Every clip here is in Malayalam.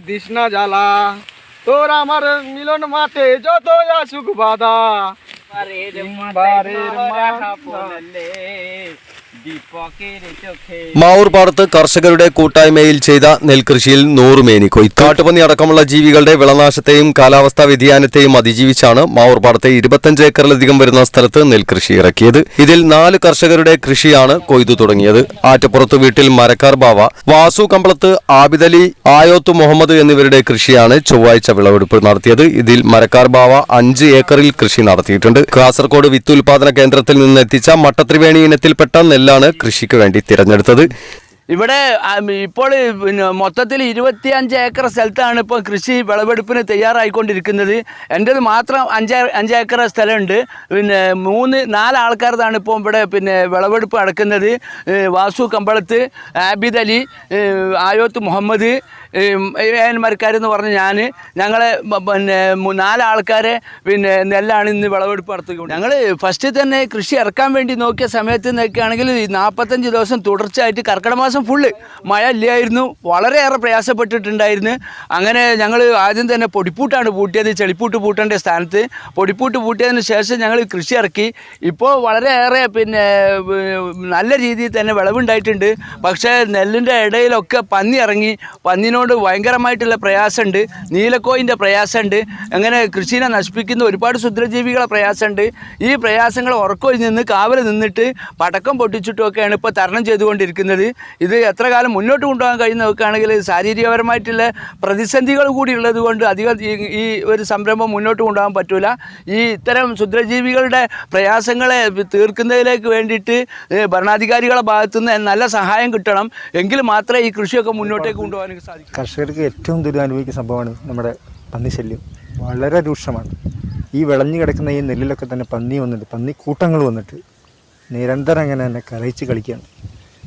দিস না জ্বালা, তোর আমার মিলন মাঠে যত আসুক বাধা। മാവൂർ പാടത്ത് കർഷകരുടെ കൂട്ടായ്മയിൽ ചെയ്ത നെൽകൃഷിയിൽ 100 മേനി കൊയ്ത്ത്. കാട്ടുപന്നി അടക്കമുള്ള ജീവികളുടെ വിളനാശത്തെയും കാലാവസ്ഥാ വ്യതിയാനത്തെയും അതിജീവിച്ചാണ് മാവൂർ പാടത്തെ 25 ഏക്കറിലധികം വരുന്ന സ്ഥലത്ത് നെൽകൃഷി ഇറക്കിയത്. ഇതിൽ 4 കർഷകരുടെ കൃഷിയാണ് കൊയ്തു തുടങ്ങിയത്. ആറ്റപ്പുറത്ത് വീട്ടിൽ മരക്കാർ ബാവ, വാസു കമ്പളത്ത് ആബിദലി, ആയോത്ത് മുഹമ്മദ് എന്നിവരുടെ കൃഷിയാണ് ചൊവ്വാഴ്ച വിളവെടുപ്പ് നടത്തിയത്. ഇതിൽ മരക്കാർ ബാവ 5 ഏക്കറിൽ കൃഷി നടത്തിയിട്ടുണ്ട്. കാസർഗോഡ് വിത്ത് ഉൽപാദന കേന്ദ്രത്തിൽ നിന്ന് എത്തിച്ച മട്ടത്രിവേണി ഇനത്തിൽപ്പെട്ട നെല്ലാണ് കൃഷിക്ക് വേണ്ടി തിരഞ്ഞെടുത്തത്. ഇവിടെ ഇപ്പോൾ മൊത്തത്തിൽ 25 ഏക്കർ സ്ഥലത്താണ് ഇപ്പോൾ കൃഷി വിളവെടുപ്പിന് തയ്യാറായിക്കൊണ്ടിരിക്കുന്നത്. എൻ്റേത് മാത്രം 5 ഏക്കർ സ്ഥലമുണ്ട്. 4 ആൾക്കാരതാണ് ഇപ്പോൾ ഇവിടെ വിളവെടുപ്പ് നടക്കുന്നത്. വാസു കമ്പളത്ത്, ആബിദ് അലി, ആയോത്ത് മുഹമ്മദ്, മരക്കാരെന്ന് പറഞ്ഞ് ഞങ്ങളെ 4 ആൾക്കാരെ നെല്ലാണ് ഇന്ന് വിളവെടുപ്പ് നടത്തുകയുണ്ട്. ഞങ്ങൾ ഫസ്റ്റ് തന്നെ കൃഷി ഇറക്കാൻ വേണ്ടി നോക്കിയ സമയത്ത് നിൽക്കുകയാണെങ്കിൽ 45 ദിവസം തുടർച്ചയായിട്ട് കർക്കിടക മാസം ഫുള്ള് മഴ ഇല്ലായിരുന്നു. വളരെയേറെ പ്രയാസപ്പെട്ടിട്ടുണ്ടായിരുന്നു. അങ്ങനെ ഞങ്ങൾ ആദ്യം തന്നെ പൊടിപ്പൂട്ടാണ് പൂട്ടിയത്. ചെളിപ്പൂട്ട് പൂട്ടേണ്ട സ്ഥാനത്ത് പൊടിപ്പൂട്ട് പൂട്ടിയതിന് ശേഷം ഞങ്ങൾ കൃഷി ഇറക്കി. ഇപ്പോൾ വളരെയേറെ നല്ല രീതിയിൽ തന്നെ വിളവുണ്ടായിട്ടുണ്ട്. പക്ഷേ നെല്ലിൻ്റെ ഇടയിലൊക്കെ പന്നി ഇറങ്ങി. പന്നിനോട് ഭയങ്കരമായിട്ടുള്ള പ്രയാസമുണ്ട്. നീലക്കോയിൻ്റെ പ്രയാസമുണ്ട്. അങ്ങനെ കൃഷിനെ നശിപ്പിക്കുന്ന ഒരുപാട് ക്ഷുദ്രജീവികളെ പ്രയാസമുണ്ട്. ഈ പ്രയാസങ്ങൾ ഉറക്കൊഴിഞ്ഞ് നിന്ന് കാവൽ നിന്നിട്ട് പടക്കം പൊട്ടിച്ചിട്ടുമൊക്കെയാണ് ഇപ്പോൾ തരണം ചെയ്തുകൊണ്ടിരിക്കുന്നത്. ഇത് എത്ര കാലം മുന്നോട്ട് കൊണ്ടുപോകാൻ കഴിയുന്ന നോക്കുകയാണെങ്കിൽ ശാരീരികപരമായിട്ടുള്ള പ്രതിസന്ധികൾ കൂടി ഉള്ളത് കൊണ്ട് അധികം ഈ ഒരു സംരംഭം മുന്നോട്ട് കൊണ്ടുപോകാൻ പറ്റില്ല. ഈ ഇത്തരം ക്ഷുദ്രജീവികളുടെ പ്രയാസങ്ങളെ തീർക്കുന്നതിലേക്ക് വേണ്ടിയിട്ട് ഭരണാധികാരികളുടെ ഭാഗത്തുനിന്ന് നല്ല സഹായം കിട്ടണം. എങ്കിൽ മാത്രമേ ഈ കൃഷിയൊക്കെ മുന്നോട്ടേക്ക് കൊണ്ടുപോകാൻ സാധിക്കൂ. കർഷകർക്ക് ഏറ്റവും ദുരിതം അനുഭവിക്കുന്ന സംഭവമാണ് നമ്മുടെ പന്നിശല്യം. വളരെ രൂക്ഷമാണ്. ഈ വിളഞ്ഞു കിടക്കുന്ന ഈ നെല്ലിലൊക്കെ തന്നെ പന്നി വന്നിട്ട്, പന്നിക്കൂട്ടങ്ങൾ വന്നിട്ട് നിരന്തരം അങ്ങനെ തന്നെ കലയിച്ച് കളിക്കുകയാണ്.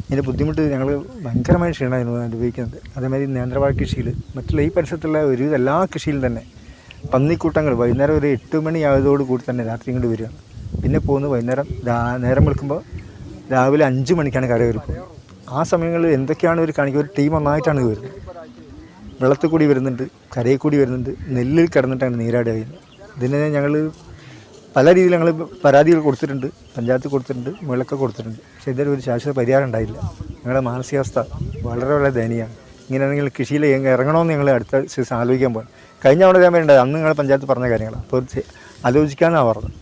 ഇതിൻ്റെ ബുദ്ധിമുട്ട് ഞങ്ങൾ ഭയങ്കരമായ ക്ഷീണമായിരുന്നു അനുഭവിക്കുന്നത്. അതേമാതിരി നേന്ത്രവാഴ കൃഷിയിൽ, മറ്റുള്ള ഈ പരിസരത്തുള്ള ഒരു എല്ലാ കൃഷിയിലും തന്നെ പന്നിക്കൂട്ടങ്ങൾ വൈകുന്നേരം ഒരു 8 മണിയായതോടുകൂടി തന്നെ രാത്രി ഇങ്ങോട്ട് വരികയാണ്. പിന്നെ പോകുന്നത് വൈകുന്നേരം നേരം വിളിക്കുമ്പോൾ രാവിലെ 5 മണിക്കാണ് കരയൊരുക്കുക. ആ സമയങ്ങളിൽ എന്തൊക്കെയാണ് ഇവർ കാണിക്കുക? ഒരു ടീം ഒന്നായിട്ടാണ് വരുന്നത്. വെള്ളത്തിൽ കൂടി വരുന്നുണ്ട്, കരയിൽ കൂടി വരുന്നുണ്ട്, നെല്ലിൽ കിടന്നിട്ടാണ് നീരാടി കഴിയുന്നത്. ഇതിനെ ഞങ്ങൾ പല രീതിയിൽ ഞങ്ങൾ പരാതികൾ കൊടുത്തിട്ടുണ്ട്, പഞ്ചായത്ത് കൊടുത്തിട്ടുണ്ട്, മുകളൊക്കെ കൊടുത്തിട്ടുണ്ട്. പക്ഷേ ഇതൊരു ശാശ്വത പരിഹാരം ഉണ്ടായില്ല. ഞങ്ങളുടെ മാനസികാവസ്ഥ വളരെ വളരെ ദയനീയമാണ്. ഇങ്ങനെയാണെങ്കിൽ കൃഷിയിൽ ഇറങ്ങണമെന്ന് ഞങ്ങൾ അടുത്ത സീസൺ ആലോചിക്കാൻ പോകും. കഴിഞ്ഞ അവിടെ ഞാൻ വേണ്ടത് അന്ന് ഞങ്ങൾ പഞ്ചായത്ത് പറഞ്ഞ കാര്യങ്ങളാണ്. അപ്പോൾ ആലോചിക്കാമെന്നാണ് പറഞ്ഞത്.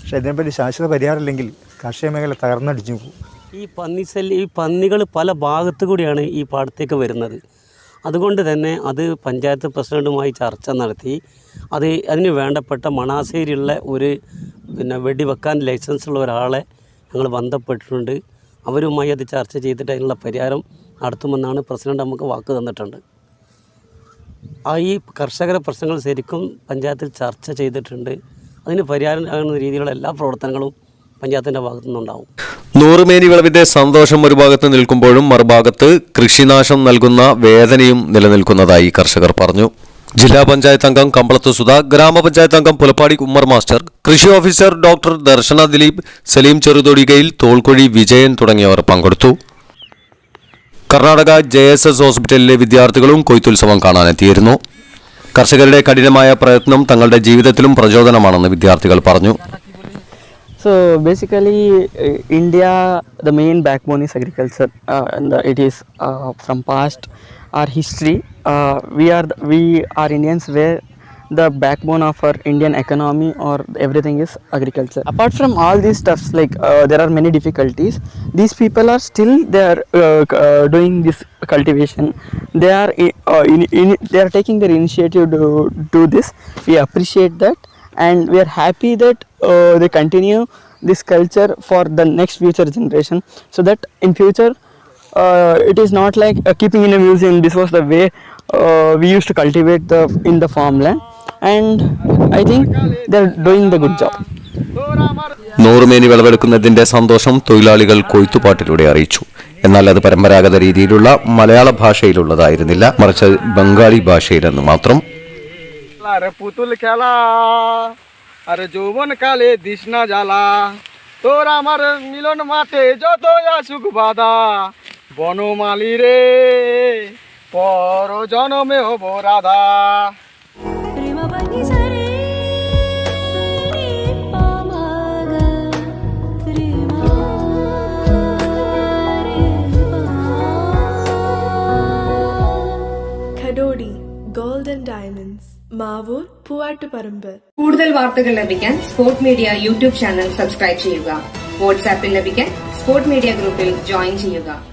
പക്ഷേ ഇതിനെപ്പറ്റി ശാശ്വത പരിഹാരം ഇല്ലെങ്കിൽ കാർഷിക മേഖല തകർന്നടിച്ചു പോകും. ഈ പന്നികൾ പല ഭാഗത്തു കൂടിയാണ് ഈ പാടത്തേക്ക് വരുന്നത്. അതുകൊണ്ട് തന്നെ അത് പഞ്ചായത്ത് പ്രസിഡൻറ്റുമായി ചർച്ച നടത്തി അതിന് വേണ്ടപ്പെട്ട മണാശ്ശേരിയുള്ള ഒരു വെടിവെക്കാൻ ലൈസൻസുള്ള ഒരാളെ ഞങ്ങൾ ബന്ധപ്പെട്ടിട്ടുണ്ട്. അവരുമായി അത് ചർച്ച ചെയ്തിട്ട് അതിനുള്ള പരിഹാരം നടത്തുമെന്നാണ് പ്രസിഡന്റ് നമുക്ക് വാക്ക് തന്നിട്ടുണ്ട്. ഈ കർഷകരുടെ പ്രശ്നങ്ങൾ ശരിക്കും പഞ്ചായത്തിൽ ചർച്ച ചെയ്തിട്ടുണ്ട്. അതിന് പരിഹാരം ആകുന്ന രീതിയിലുള്ള എല്ലാ പ്രവർത്തനങ്ങളും പഞ്ചായത്തിൻ്റെ ഭാഗത്തു നിന്നുണ്ടാവും. 100 മേനി വിളവിന്റെ സന്തോഷം ഒരു ഭാഗത്ത് നിൽക്കുമ്പോഴും മറുഭാഗത്ത് കൃഷിനാശം നൽകുന്ന വേദനയും നിലനിൽക്കുന്നതായി കർഷകർ പറഞ്ഞു. ജില്ലാ പഞ്ചായത്ത് അംഗം കമ്പളത്ത് സുധ, ഗ്രാമപഞ്ചായത്ത് അംഗം പുലപ്പാടി ഉമ്മർ മാസ്റ്റർ, കൃഷി ഓഫീസർ ഡോക്ടർ ദർശന ദിലീപ്, സലീം ചെറുതൊടികയിൽ, തോൾക്കൊഴി വിജയൻ തുടങ്ങിയവർ പങ്കെടുത്തു. കർണാടക JSS ഹോസ്പിറ്റലിലെ വിദ്യാർത്ഥികളും കൊയ്ത്തുത്സവം കാണാനെത്തിയിരുന്നു. കർഷകരുടെ കഠിനമായ പ്രയത്നം തങ്ങളുടെ ജീവിതത്തിലും പ്രചോദനമാണെന്ന് വിദ്യാർത്ഥികൾ പറഞ്ഞു. So basically, India, the main backbone is agriculture, and it is from past our history. We are Indians, where the backbone of our Indian economy or everything is agriculture. Apart from all these stuffs, like there are many difficulties. These people are still doing this cultivation. They are taking their initiative to do this. We appreciate that. And we are happy that they continue this culture for the next future generation, so that in future it is not like keeping in a museum. This was the way we used to cultivate in the farmland, and I think they are doing the good job. 100 മേനി വിളവെടുക്കുന്നതിന്റെ സന്തോഷം തൊഴിലാളികൾ കൊയ്ത്തുപാട്ടിലൂടെ അറിയിച്ചു. എന്നാൽ അത് പരമ്പരാഗത രീതിയിലുള്ള മലയാള ഭാഷയിലുള്ളതായിരുന്നില്ല, മറിച്ച് ബംഗാളി ഭാഷയിലെന്ന് മാത്രം. আরে পুতুল খেলা, আরে যৌবন কালে দিস না জ্বালা, তোর আমার মিলন মাঠে যত আসুক বাধা, বনমালী রে পর জনমে হব রাধা। ഖഡോഡി ഗോൾഡൻ ഡയമണ്ട്സ്, മാവൂർ, പൂവാട്ടുപറമ്പ്. കൂടുതൽ വാർത്തകൾ ലഭിക്കാൻ sport media YouTube channel subscribe ചെയ്യുക. വാട്സാപ്പിൽ ലഭിക്കാൻ സ്പോർട് മീഡിയ ഗ്രൂപ്പിൽ ജോയിൻ ചെയ്യുക.